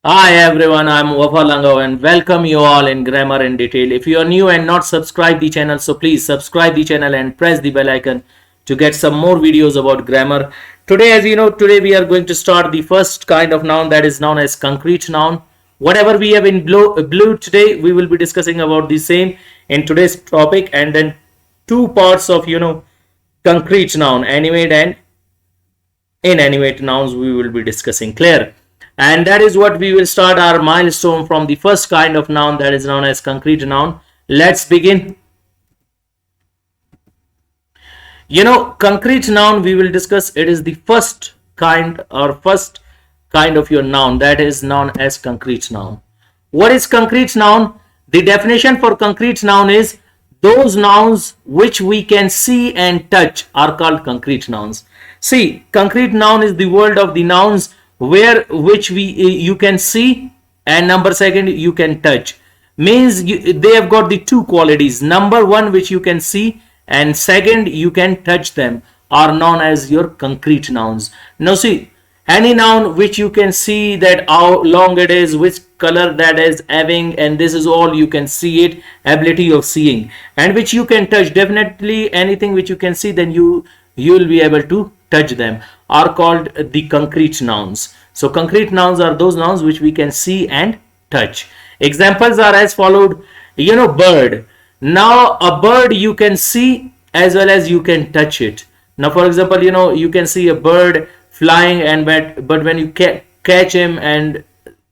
Hi everyone, I'm Wafa Lango and welcome you all in Grammar in Detail. If you are new and not subscribed the channel, so please subscribe the channel and press the bell icon to get some more videos about grammar. Today, as you know, today we are going to start the first kind of noun that is known as concrete noun. Whatever we have in blue today, we will be discussing about the same in today's topic, and then two parts of concrete noun, animate and inanimate nouns we will be discussing. Clear? And that is what we will start our milestone from the first kind of noun that is known as concrete noun. Let's begin. Concrete noun we will discuss. It is the first kind of your noun that is known as concrete noun. What is concrete noun? The definition for concrete noun is those nouns which we can see and touch are called concrete nouns. See, concrete noun is the world of the nouns where which you can see, and number second you can touch. Means they have got the two qualities. Number one, which you can see, and second you can touch them, are known as your concrete nouns. Now see, any noun which you can see that how long it is, which color that is having, and this is all you can see it, ability of seeing, and which you can touch. Definitely anything which you can see, then you will be able to touch them, are called the concrete nouns. So concrete nouns are those nouns which we can see and touch. Examples are as followed. Bird. Now a bird you can see as well as you can touch it. Now for example, you can see a bird flying, and but when you catch him, and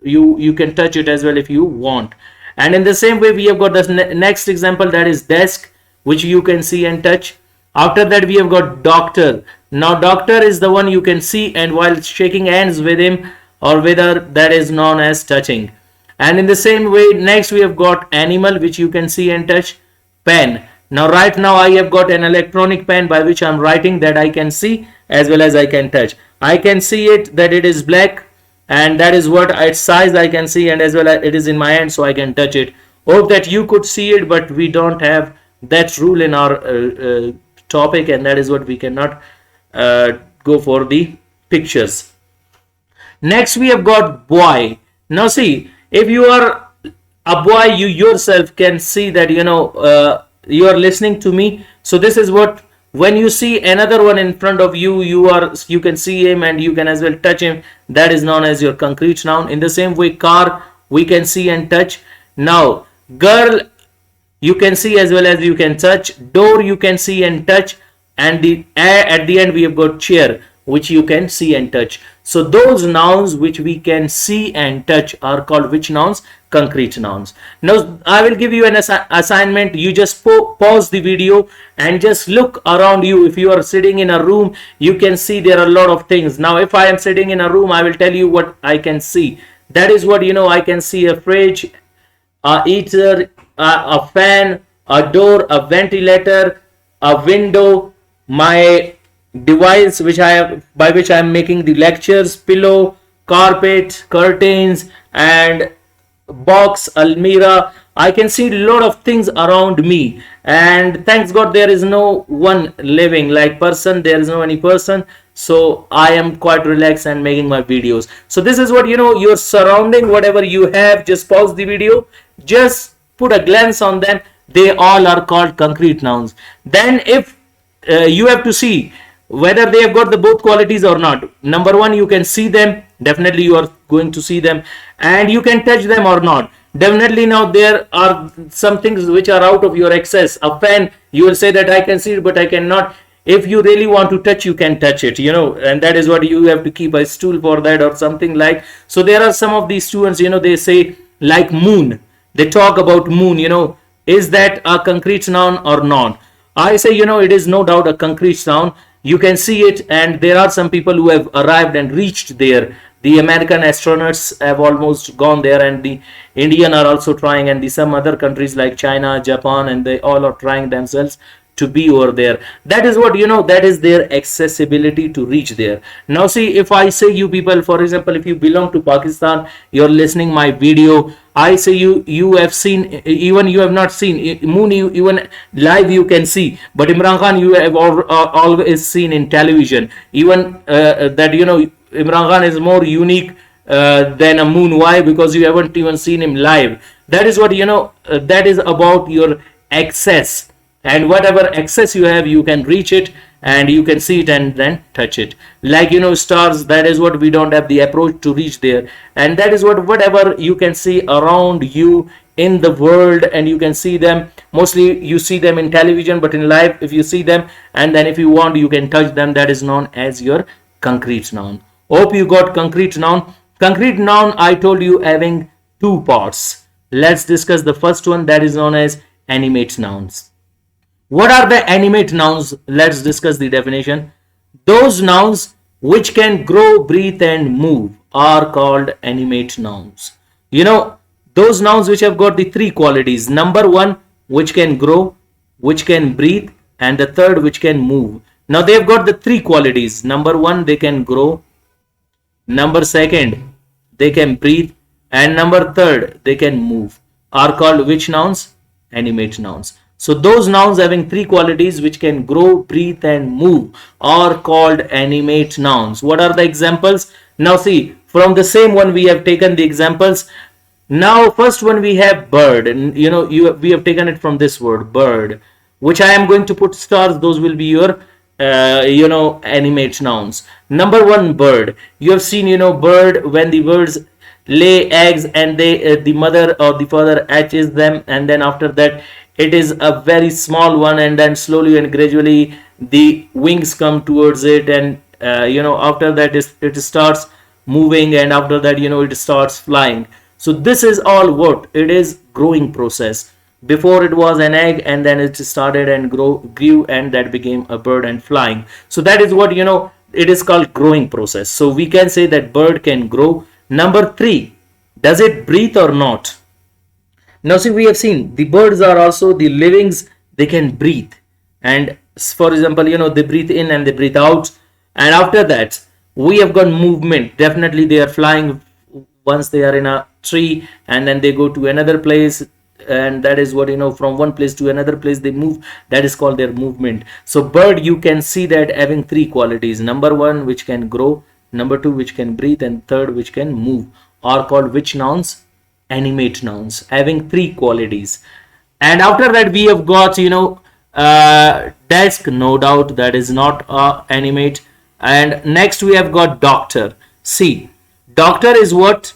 you can touch it as well if you want. And in the same way we have got the next example, that is desk, which you can see and touch. After that we have got doctor. Now doctor is the one you can see, and while shaking hands with him or with her, that is known as touching. And in the same way, next we have got animal, which you can see and touch. Pen. Now right now I have got an electronic pen by which I am writing, that I can see as well as I can touch. I can see it that it is black, and that is what its size I can see, and as well as it is in my hand, so I can touch it. Hope that you could see it, but we don't have that rule in our topic, and that is what we cannot go for the pictures. Next we have got boy. Now see, if you are a boy, you yourself can see that you are listening to me. So this is what, when you see another one in front of you, you can see him and you can as well touch him. That is known as your concrete noun. In the same way, car we can see and touch. Now girl you can see as well as you can touch. Door you can see and touch. And at the end we have got chair, which you can see and touch. So those nouns which we can see and touch are called which nouns? Concrete nouns. Now I will give you an assignment. You just pause the video and just look around you. If you are sitting in a room, you can see there are a lot of things. Now if I am sitting in a room, I will tell you what I can see. That is what I can see: a fridge, a heater, a fan, a door, a ventilator, a window, my device which I have, by which I am making the lectures, pillow, carpet, curtains, and box, almirah. I can see a lot of things around me, and thanks God there is no one living like person. There is no any person, so I am quite relaxed and making my videos. So this is what your surrounding, whatever you have, just pause the video, just put a glance on them. They all are called concrete nouns. Then if you have to see whether they have got the both qualities or not. Number one, you can see them, definitely you are going to see them, and you can touch them or not. Definitely now there are some things which are out of your access. A pen, you will say that I can see it but I cannot. If you really want to touch, you can touch it, and that is what you have to keep a stool for that or something like. So there are some of these students, they say like moon. They talk about moon, is that a concrete noun or not? I say, it is no doubt a concrete noun. You can see it, and there are some people who have arrived and reached there. The American astronauts have almost gone there, and the Indian are also trying, and some other countries like China, Japan, and they all are trying themselves to be over there. That is what that is their accessibility to reach there. Now see, if I say you people, for example, if you belong to Pakistan, you're listening my video, I say you have seen, even you have not seen moon, even live you can see, but Imran Khan you have always seen in television. Even that Imran Khan is more unique than a moon. Why? Because you haven't even seen him live. That is what, that is about your access, and whatever access you have, you can reach it and you can see it and then touch it. Like, stars, that is what we don't have the approach to reach there. And that is what, whatever you can see around you in the world, and you can see them, mostly you see them in television, but in life if you see them, and then if you want, you can touch them, that is known as your concrete noun. Hope you got concrete noun. Concrete noun, I told you, having two parts. Let's discuss the first one, that is known as animate nouns. What are the animate nouns? Let's discuss the definition. Those nouns which can grow, breathe, and move are called animate nouns. Those nouns which have got the three qualities. Number one, which can grow, which can breathe, and the third, which can move. Now they've got the three qualities. Number one, they can grow. Number second, they can breathe. And number third, they can move. Are called which nouns? Animate nouns. So those nouns having three qualities, which can grow, breathe, and move, are called animate nouns. What are the examples? Now see, from the same one we have taken the examples. Now first one we have bird, and we have taken it from this word bird, which I am going to put stars. Those will be your animate nouns. Number one, bird. You have seen, bird, when the birds lay eggs, and they the mother or the father hatches them, and then after that it is a very small one, and then slowly and gradually the wings come towards it, and after that it starts moving, and after that it starts flying. So this is all what it is, growing process. Before it was an egg, and then it started and grew, and that became a bird and flying. So that is what, it is called growing process. So we can say that bird can grow. Number three, does it breathe or not? Now see, we have seen the birds are also the livings, they can breathe. And for example, they breathe in and they breathe out. And after that, we have got movement. Definitely they are flying once they are in a tree, and then they go to another place, and that is what, from one place to another place they move. That is called their movement. So bird, you can see that having three qualities. Number one, which can grow. Number two, which can breathe. And third, which can move, are called which nouns? Animate nouns, having three qualities. And after that we have got, desk, no doubt that is not animate. And next we have got doctor. See, doctor is what?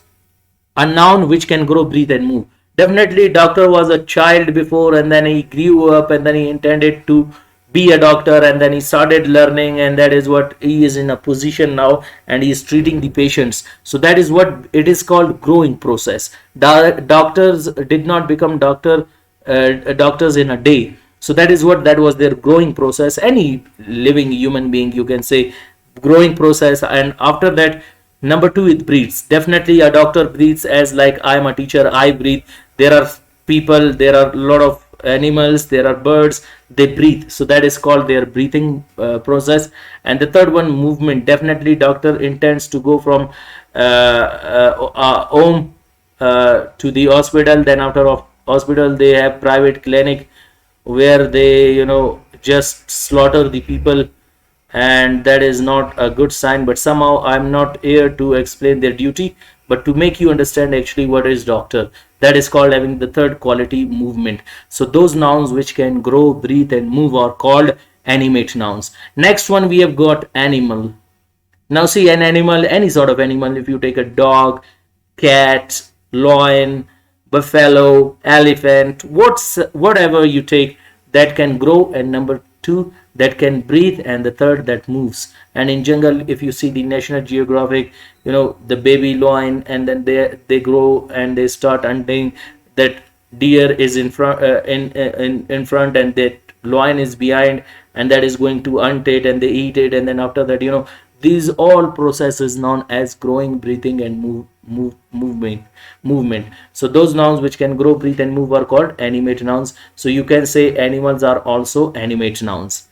A noun which can grow, breathe, and move. Definitely doctor was a child before, and then he grew up, and then he intended to be a doctor, and then he started learning, and that is what he is in a position now, and he is treating the patients. So that is what it is called, growing process. Doctors did not become doctors in a day. So that is what, that was their growing process. Any living human being, you can say, growing process. And after that, number two, it breathes. Definitely a doctor breathes, as like I am a teacher, I breathe. There are people, there are a lot of animals, there are birds, they breathe. So that is called their breathing process. And the third one, movement. Definitely doctor intends to go from home to the hospital. Then after hospital, they have private clinic where they just slaughter the people, and that is not a good sign. But somehow I'm not here to explain their duty, but to make you understand actually what is doctor. That is called having the third quality, movement. So those nouns which can grow, breathe, and move are called animate nouns. Next one, we have got animal. Now see, an animal, any sort of animal, if you take a dog, cat, lion, buffalo, elephant, whatever you take, that can grow, and number two, that can breathe, and the third, that moves. And in jungle, if you see the National Geographic, the baby lion, and then they grow and they start hunting. That deer is in front, in front, and that lion is behind, and that is going to hunt it, and they eat it. And then after that, these all processes known as growing, breathing, and movement. So those nouns which can grow, breathe, and move are called animate nouns. So you can say animals are also animate nouns.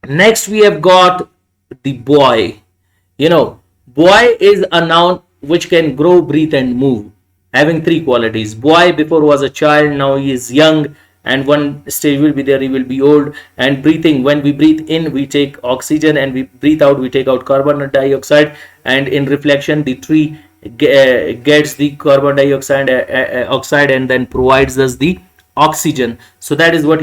Next we have got the boy. Boy is a noun which can grow, breathe, and move, having three qualities. Boy before was a child, now he is young, and one stage will be there, you will be old. And breathing, when we breathe in we take oxygen, and we breathe out we take out carbon dioxide, and in reflection the tree gets the carbon dioxide oxide and then provides us the oxygen. So that is what,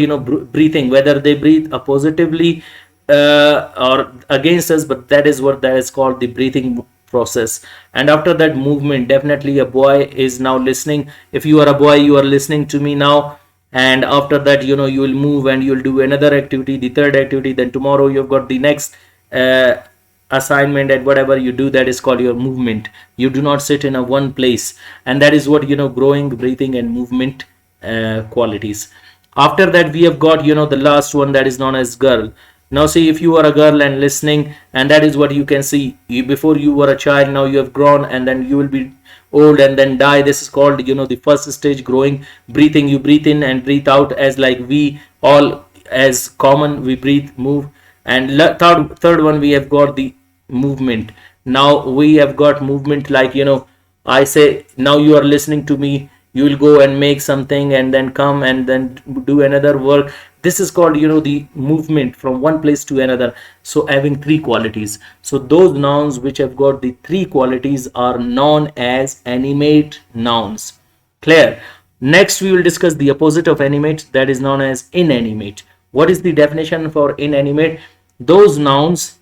breathing, whether they breathe positively or against us, but that is what that is called, the breathing process. And after that, movement, definitely a boy is now listening. If you are a boy, you are listening to me now, and after that, you will move and you'll do another activity, the third activity, then tomorrow you've got the next uh, assignment, and whatever you do, that is called your movement. You do not sit in a one place, and that is what, growing, breathing and movement qualities. After that, we have got, the last one, that is known as girl. Now see, if you are a girl and listening, and that is what you can see, before you were a child, now you have grown, and then you will be old and then die. This is called, the first stage, growing. Breathing, you breathe in and breathe out, as like we all, as common, we breathe, move. And third one, we have got the movement. Now we have got movement, like, I say, now you are listening to me, you will go and make something and then come and then do another work. This is called, the movement from one place to another. So having three qualities. So those nouns which have got the three qualities are known as animate nouns. Clear? Next we will discuss the opposite of animate, that is known as inanimate. What is the definition for inanimate? Those nouns,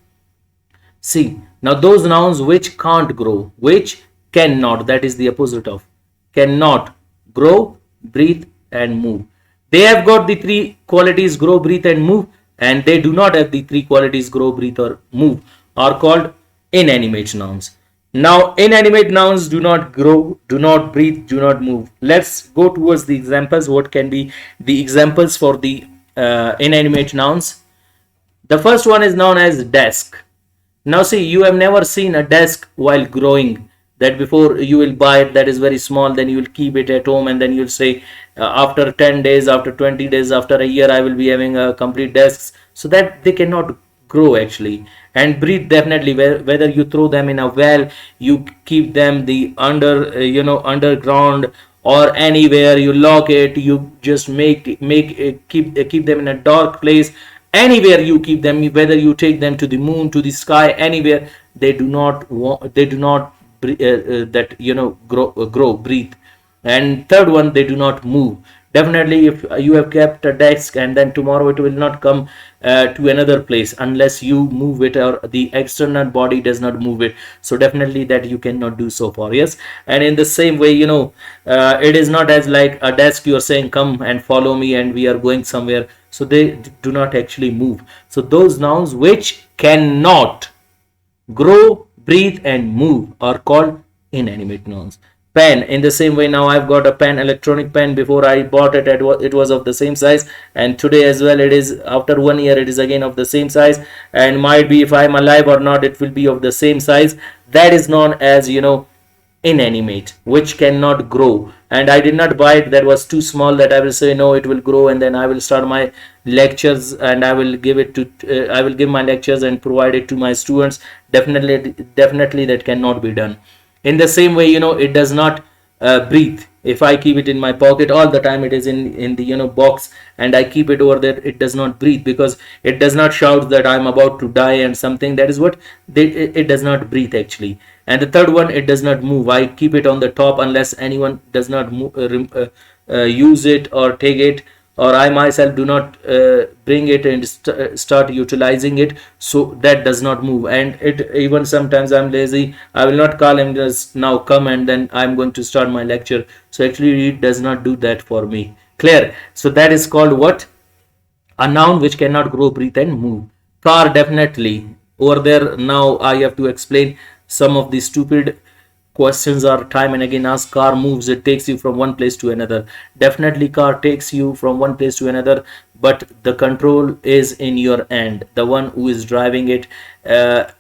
see, now those nouns which can't grow, which cannot, that is the opposite of cannot, grow, breathe and move. They have got the three qualities, grow, breathe and move, and they do not have the three qualities, grow, breathe or move, are called inanimate nouns. Now inanimate nouns do not grow, do not breathe, do not move. Let's go towards the examples. What can be the examples for the inanimate nouns? The first one is known as desk. Now see, you have never seen a desk while growing, that before you will buy it, that is very small, then you will keep it at home, and then you'll say, after 10 days, after 20 days, after a year, I will be having a complete desks. So that they cannot grow actually. And breathe, definitely, whether you throw them in a well, you keep them the underground, or anywhere you lock it, you just keep them in a dark place, anywhere you keep them, whether you take them to the moon, to the sky, anywhere, they do not want, they do not that grow, breathe. And third one, they do not move. Definitely, if you have kept a desk and then tomorrow it will not come to another place unless you move it, or the external body does not move it. So definitely that you cannot do so far. Yes. And in the same way, it is not as like a desk, you are saying come and follow me and we are going somewhere, so they do not actually move. So those nouns which cannot grow, breathe and move are called inanimate nouns. Pen, in the same way, now I've got a pen, electronic pen. Before I bought it, it was of the same size, and today as well it is, after 1 year it is again of the same size, and might be if I'm alive or not, it will be of the same size. That is known as, inanimate, which cannot grow. And I did not buy it, that was too small, that I will say no, it will grow, and then I will start my lectures and I will give it to I will give my lectures and provide it to my students. Definitely that cannot be done. In the same way, it does not breathe. If I keep it in my pocket all the time, it is in the box, and I keep it over there, it does not breathe, because it does not shout that I'm about to die and something. That is what it does not breathe actually. And the third one, it does not move. I keep it on the top unless anyone does not use it or take it, or I myself do not bring it and start utilizing it, so that does not move. And it, even sometimes I'm lazy, I will not call him just now come and then I'm going to start my lecture, so actually it does not do that for me. Clear? So that is called what? A noun which cannot grow, breathe and move. Car, definitely over there. Now I have to explain some of the stupid questions are time and again asked. Car moves, it takes you from one place to another. Definitely car takes you from one place to another, but the control is in your hand, the one who is driving it. That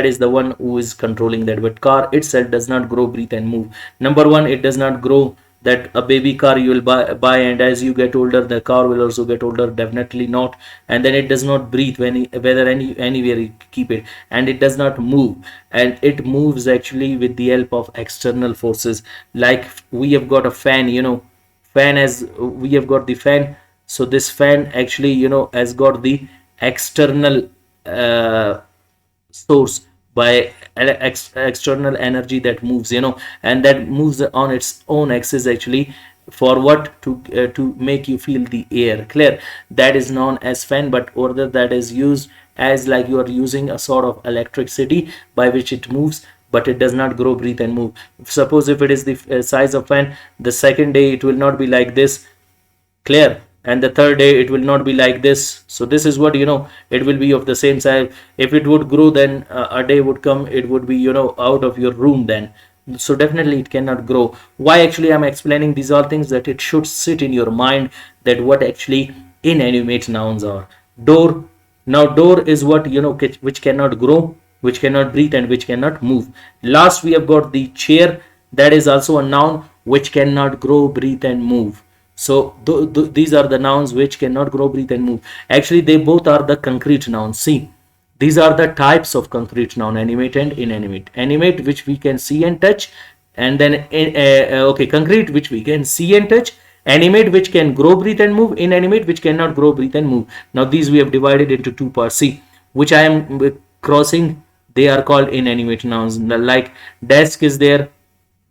is the one who is controlling that. But car itself does not grow, breathe and move. Number one, it does not grow. That a baby car you will buy, and as you get older the car will also get older, definitely not. And then it does not breathe whether anywhere you keep it, and it does not move. And it moves actually with the help of external forces. Like we have got a fan, fan, as we have got the fan. So this fan actually, has got the external uh, source by external energy that moves, and that moves on its own axis actually, for what, to make you feel the air. Clear? That is known as fan, but order that is used as like you are using a sort of electricity by which it moves, but it does not grow, breathe and move. Suppose if it is the size of fan, the second day it will not be like this. Clear? And the third day it will not be like this. So this is what, it will be of the same size. If it would grow, then a day would come, it would be, out of your room then. So definitely it cannot grow. Why actually I'm explaining these all things, that it should sit in your mind, that what actually inanimate nouns are. Door. Now door is what, which cannot grow, which cannot breathe and which cannot move. Last we have got the chair. That is also a noun which cannot grow, breathe and move. So these are the nouns which cannot grow, breathe and move. Actually they both are the concrete nouns. See, these are the types of concrete noun: animate and inanimate. Animate, which we can see and touch, and then okay, concrete, which we can see and touch. Animate, which can grow, breathe and move. Inanimate, which cannot grow, breathe and move. Now these we have divided into two parts. See, which I am crossing, they are called inanimate nouns. Like desk is there,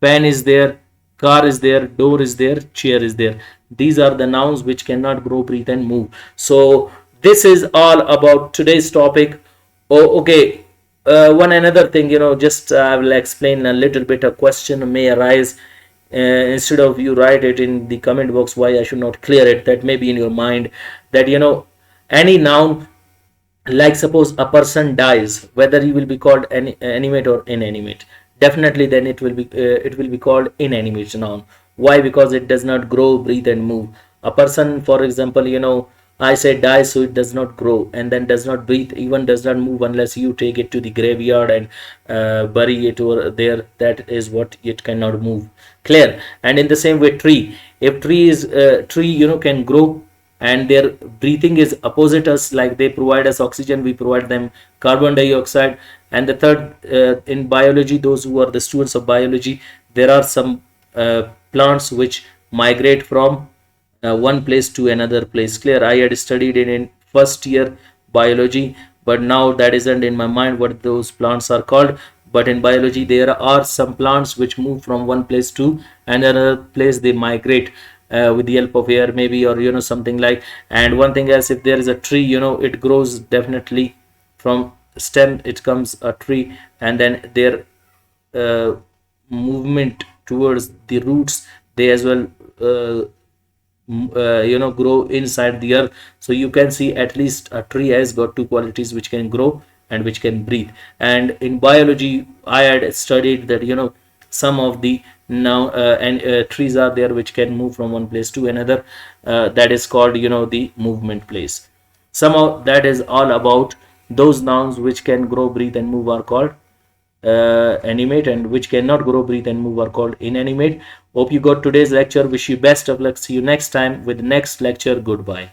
pen is there, car is there, door is there, chair is there. These are the nouns which cannot grow, breathe and move. So this is all about today's topic. Oh, okay. One another thing, just I will explain a little bit. A question may arise. Instead of you write it in the comment box, why I should not clear it, that may be in your mind, that any noun, like suppose a person dies, whether he will be called animate or inanimate, definitely then it will be called inanimate noun. Why? Because it does not grow, breathe and move. A person, for example, I say die, so it does not grow and then does not breathe, even does not move unless you take it to the graveyard and bury it over there. That is what it cannot move. Clear? And in the same way, tree, if tree is tree, can grow, and their breathing is opposite us, like they provide us oxygen, we provide them carbon dioxide. And the third, in biology, those who are the students of biology, there are some plants which migrate from one place to another place. Clear? I had studied in first year biology, but now that isn't in my mind what those plants are called. But in biology there are some plants which move from one place to another place. They migrate with the help of air, maybe, or something like. And one thing else, if there is a tree, it grows definitely from stem, it comes a tree, and then their uh, movement towards the roots, they as well grow inside the earth. So you can see at least a tree has got two qualities, which can grow and which can breathe. And in biology I had studied that some of the now and trees are there which can move from one place to another. That is called the movement place. Somehow that is all about those nouns which can grow, breathe and move are called animate, and which cannot grow, breathe and move are called inanimate. Hope you got today's lecture. Wish you best of luck. See you next time with next lecture. Goodbye.